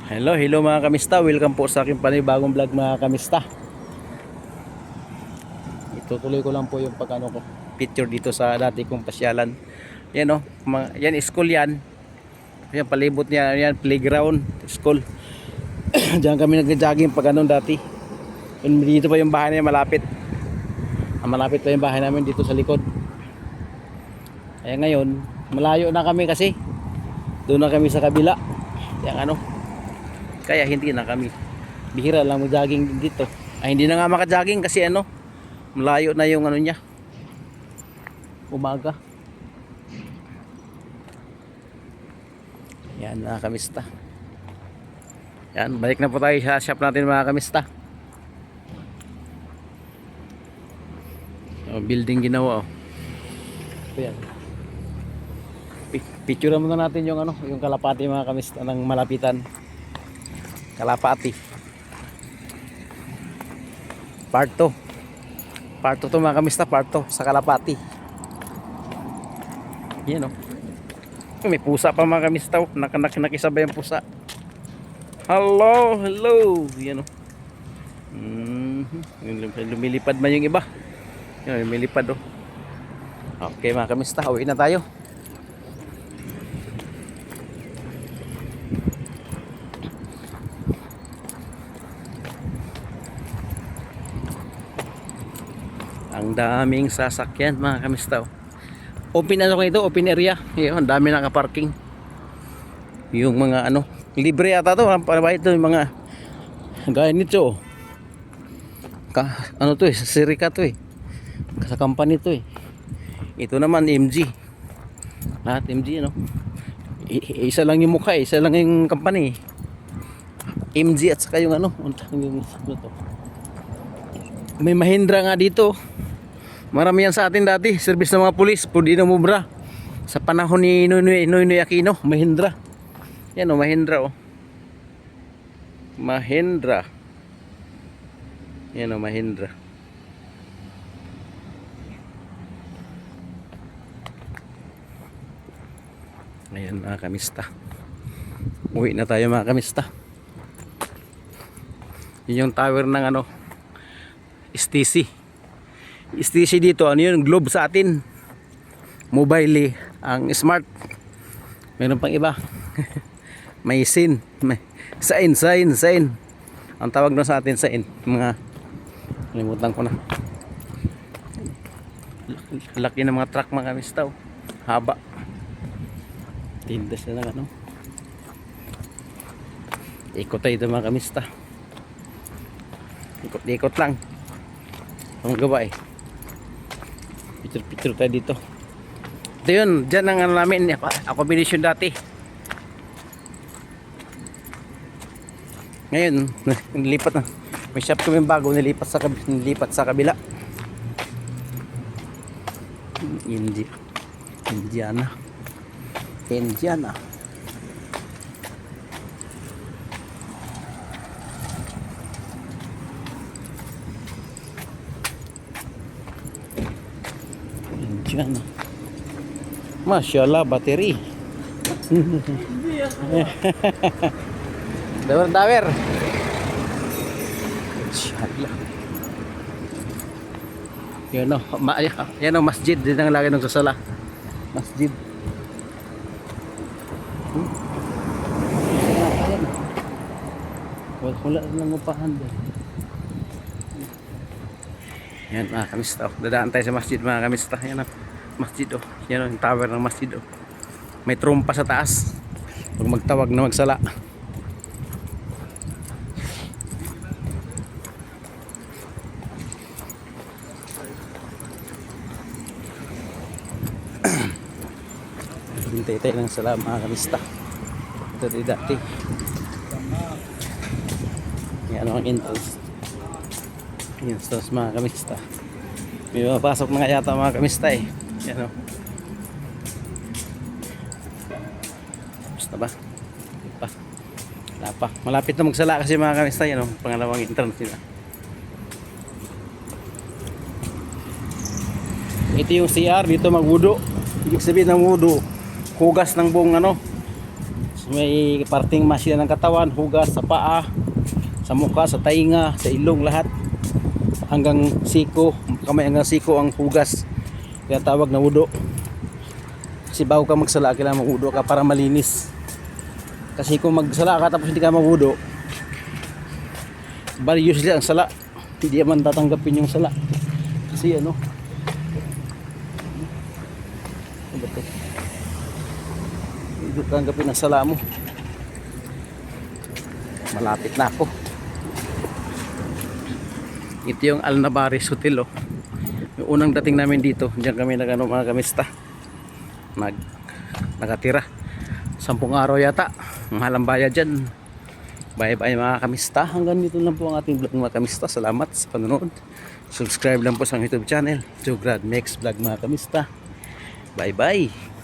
Hello, hello mga kamista. Welcome po sa aking panibagong vlog mga kamista. Itutuloy ko lang po yung pagano ko picture dito sa dati kong pasyalan. Yan oh, yan school yan. Yan palibot niya, yan playground, school. Diyan kami nagja-jogging pag anong dati. Dito pa yung bahay niya malapit. Malapit pa yung bahay namin dito sa likod. Kaya ngayon, malayo na kami kasi. Doon na kami sa kabila. Yang ano, kaya hindi na kami, bihira lang mag-jogging dito. Ay hindi na nga maka-jogging kasi ano, malayo na yung ano niya, umaga. Yan mga kamista. Yan, balik na po tayo sa shop natin mga kamista. Building ginawa oh. Yan. Picture muna natin yung ano, yung kalapati mga kamista ng malapitan. Kalapati part 2 to mga kamista, part 2 sa kalapati. Yan o, may pusa pa mga kamista oh. Nakisabay ang pusa. Hello, hello. Yan o, lumilipad man yung iba. Yan, lumilipad o. Okay mga kamista, uwi na tayo. Ang daming sasakyan mga kamista. Open ano ito, open area. Ang dami naka-parking. Yung mga ano, libre ata to, para ba ito yung mga gaya nito. Ano to eh, sa Sirica to eh. Sa company to eh. Ito naman MG. Lahat MG ano. Isa lang yung mukha, isa lang yung company. MG at saka yung ano, yung to. May Mahindra nga dito. Marami yan sa atin dati, service ng mga pulis, Pudino Mubra. Sa panahon ni Noynoy Aquino, Mahindra. Yan o, Mahindra o. Mahindra. Yan o, Mahindra. Ayan mga kamista. Uwi na tayo mga kamista. Yun yung tower ng ano, STC dito, ano yun, Globe sa atin. Mobile ang smart. Meron pang iba. May SIN, may sign. Ang tawag na sa atin sign. Mga limutan ko na. Laki ng mga truck mga kamista. Haba. Tindas na lang ano. Ikot tayo ito mga kamista. Ikot lang. Ang gawa eh. Picture tayo dito. Ito yun, dyan ang ano namin, accommodation dati. Ngayon, nilipat na. May shop kami bago, nilipat sa kabila. Indiana. Mashallah, battery. Dawer. Mashallah. Yan o, yan o, masjid. Din ang lagi ng sasala. Masjid. Wala lang upahan doon. Yan mga kamista. Dadaan tayo sa masjid mga kamista. Yan o. Masjid oh. Yan ang tower ng masjid oh. May trompa sa taas pag magtawag na magsala. Hintay tayo ng sala mga kamista. Ito dati. Yan ang entrance. Yan sa mga kamista. May mapasok na nga yata mga kamista eh. Yan o. Basta ba? Wala pa. Malapit na magsala kasi mga kamista. Yan o. Pangalawang entrance nila. Ito yung CR. Dito magwudo. Ibig sabihin ng wudo, hugas ng buong ano, may parting masina ng katawan, hugas sa paa, sa mukha, sa tainga, sa ilong, lahat hanggang siko, kamay hanggang siko ang hugas, kaya tawag na wudo. Kasi bago ka magsala kailangan magwudo ka para malinis. Kasi kung magsala ka tapos hindi ka magwudo, bali usually ang sala hindi man tatanggapin yung sala kasi ano ba to, hindi tatanggapin ang sala mo. Malapit na ako. Ito yung Alnabares Hotel, oh. Yung unang dating namin dito, diyan kami mga kamista nakatira 10 araw yata. Mahal ang bayad dyan. Bye bye mga kamista. Hanggang dito lang po ang ating vlog mga kamista. Salamat sa panonood. Subscribe lang po sa YouTube channel Jograd Next Vlog mga kamista. Bye bye.